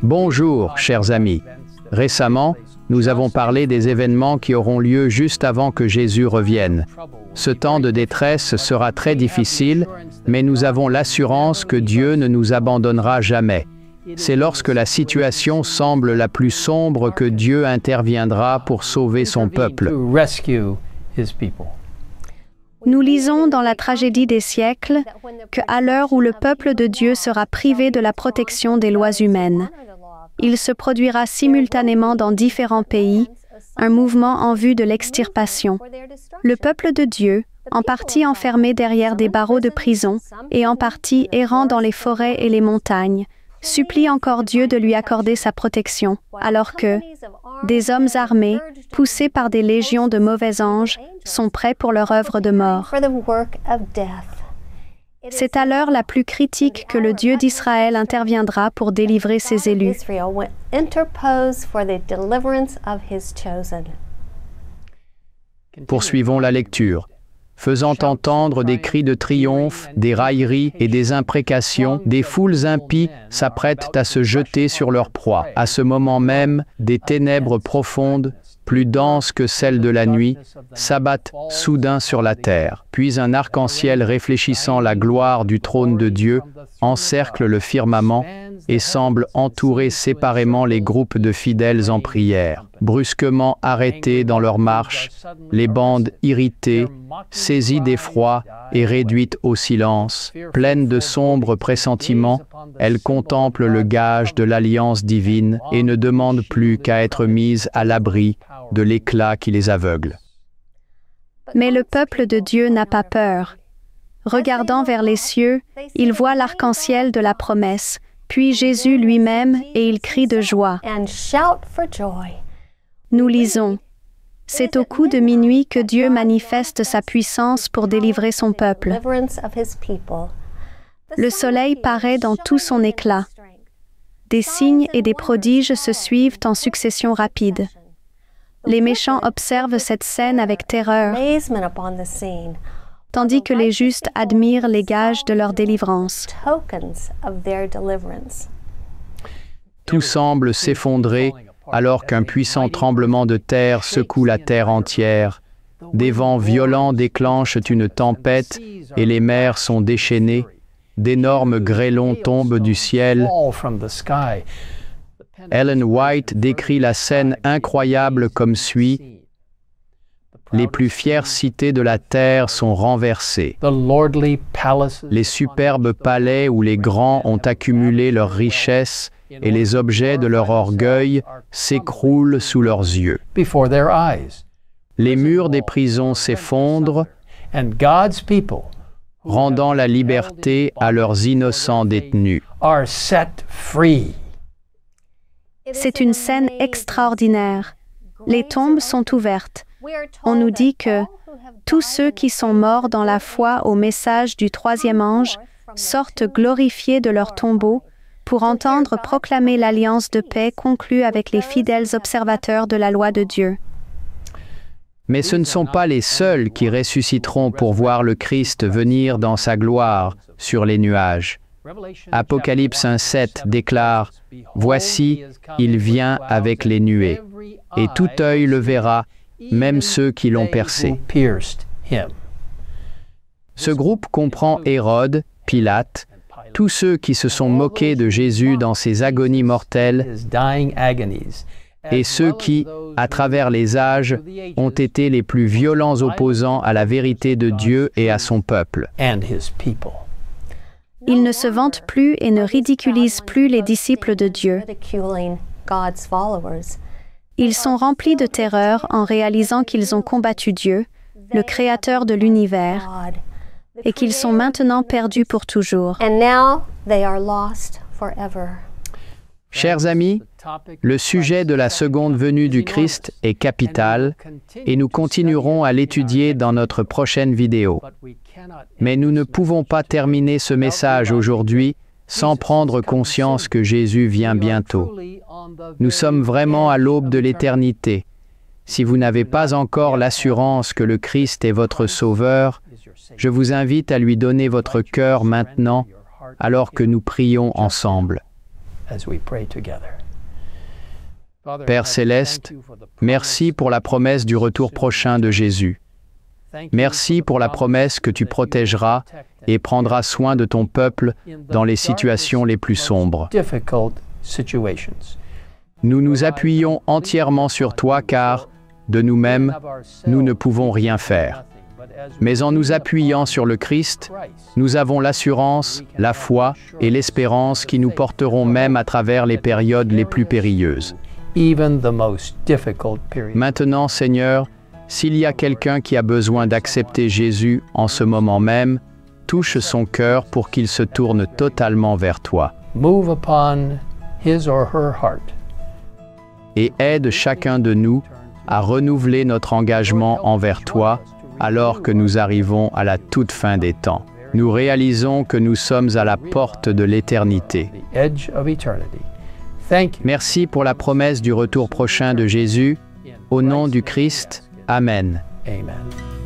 Bonjour, chers amis. Récemment, nous avons parlé des événements qui auront lieu juste avant que Jésus revienne. Ce temps de détresse sera très difficile, mais nous avons l'assurance que Dieu ne nous abandonnera jamais. C'est lorsque la situation semble la plus sombre que Dieu interviendra pour sauver son peuple. Nous lisons dans la tragédie des siècles qu'à l'heure où le peuple de Dieu sera privé de la protection des lois humaines, il se produira simultanément dans différents pays un mouvement en vue de l'extirpation. Le peuple de Dieu, en partie enfermé derrière des barreaux de prison et en partie errant dans les forêts et les montagnes, supplie encore Dieu de lui accorder sa protection, alors que des hommes armés, poussés par des légions de mauvais anges, sont prêts pour leur œuvre de mort. C'est à l'heure la plus critique que le Dieu d'Israël interviendra pour délivrer ses élus. Poursuivons la lecture. Faisant entendre des cris de triomphe, des railleries et des imprécations, des foules impies s'apprêtent à se jeter sur leur proie. À ce moment même, des ténèbres profondes, plus denses que celles de la nuit, s'abattent soudain sur la terre. Puis un arc-en-ciel réfléchissant la gloire du trône de Dieu encercle le firmament et semble entourer séparément les groupes de fidèles en prière. Brusquement arrêtées dans leur marche, les bandes irritées, saisies d'effroi et réduites au silence, pleines de sombres pressentiments, elles contemplent le gage de l'alliance divine et ne demandent plus qu'à être mises à l'abri de l'éclat qui les aveugle. Mais le peuple de Dieu n'a pas peur. Regardant vers les cieux, il voit l'arc-en-ciel de la promesse, puis Jésus lui-même, et il crie de joie. Nous lisons, « C'est au coup de minuit que Dieu manifeste sa puissance pour délivrer son peuple. Le soleil paraît dans tout son éclat. Des signes et des prodiges se suivent en succession rapide. Les méchants observent cette scène avec terreur, tandis que les justes admirent les gages de leur délivrance. Tout semble s'effondrer alors qu'un puissant tremblement de terre secoue la terre entière. Des vents violents déclenchent une tempête et les mers sont déchaînées. D'énormes grêlons tombent du ciel. Ellen White décrit la scène incroyable comme suit. Les plus fières cités de la terre sont renversées. Les superbes palais où les grands ont accumulé leurs richesses et les objets de leur orgueil s'écroulent sous leurs yeux. Les murs des prisons s'effondrent, rendant la liberté à leurs innocents détenus. C'est une scène extraordinaire. Les tombes sont ouvertes. On nous dit que tous ceux qui sont morts dans la foi au message du troisième ange sortent glorifiés de leur tombeau pour entendre proclamer l'alliance de paix conclue avec les fidèles observateurs de la loi de Dieu. Mais ce ne sont pas les seuls qui ressusciteront pour voir le Christ venir dans sa gloire sur les nuages. Apocalypse 1:7 déclare « Voici, il vient avec les nuées, et tout œil le verra, même ceux qui l'ont percé. » Ce groupe comprend Hérode, Pilate, tous ceux qui se sont moqués de Jésus dans ses agonies mortelles, et ceux qui, à travers les âges, ont été les plus violents opposants à la vérité de Dieu et à son peuple. Ils ne se vantent plus et ne ridiculisent plus les disciples de Dieu. Ils sont remplis de terreur en réalisant qu'ils ont combattu Dieu, le Créateur de l'univers, et qu'ils sont maintenant perdus pour toujours. Chers amis, le sujet de la seconde venue du Christ est capital et nous continuerons à l'étudier dans notre prochaine vidéo. Mais nous ne pouvons pas terminer ce message aujourd'hui sans prendre conscience que Jésus vient bientôt. Nous sommes vraiment à l'aube de l'éternité. Si vous n'avez pas encore l'assurance que le Christ est votre Sauveur, je vous invite à lui donner votre cœur maintenant alors que nous prions ensemble. Père céleste, merci pour la promesse du retour prochain de Jésus. Merci pour la promesse que tu protégeras et prendras soin de ton peuple dans les situations les plus sombres. Nous nous appuyons entièrement sur toi car, de nous-mêmes, nous ne pouvons rien faire. Mais en nous appuyant sur le Christ, nous avons l'assurance, la foi et l'espérance qui nous porteront même à travers les périodes les plus périlleuses. Maintenant, Seigneur, s'il y a quelqu'un qui a besoin d'accepter Jésus en ce moment même, touche son cœur pour qu'il se tourne totalement vers toi. Et aide chacun de nous à renouveler notre engagement envers toi alors que nous arrivons à la toute fin des temps. Nous réalisons que nous sommes à la porte de l'éternité. Merci pour la promesse du retour prochain de Jésus. Au nom du Christ, Amen. Amen.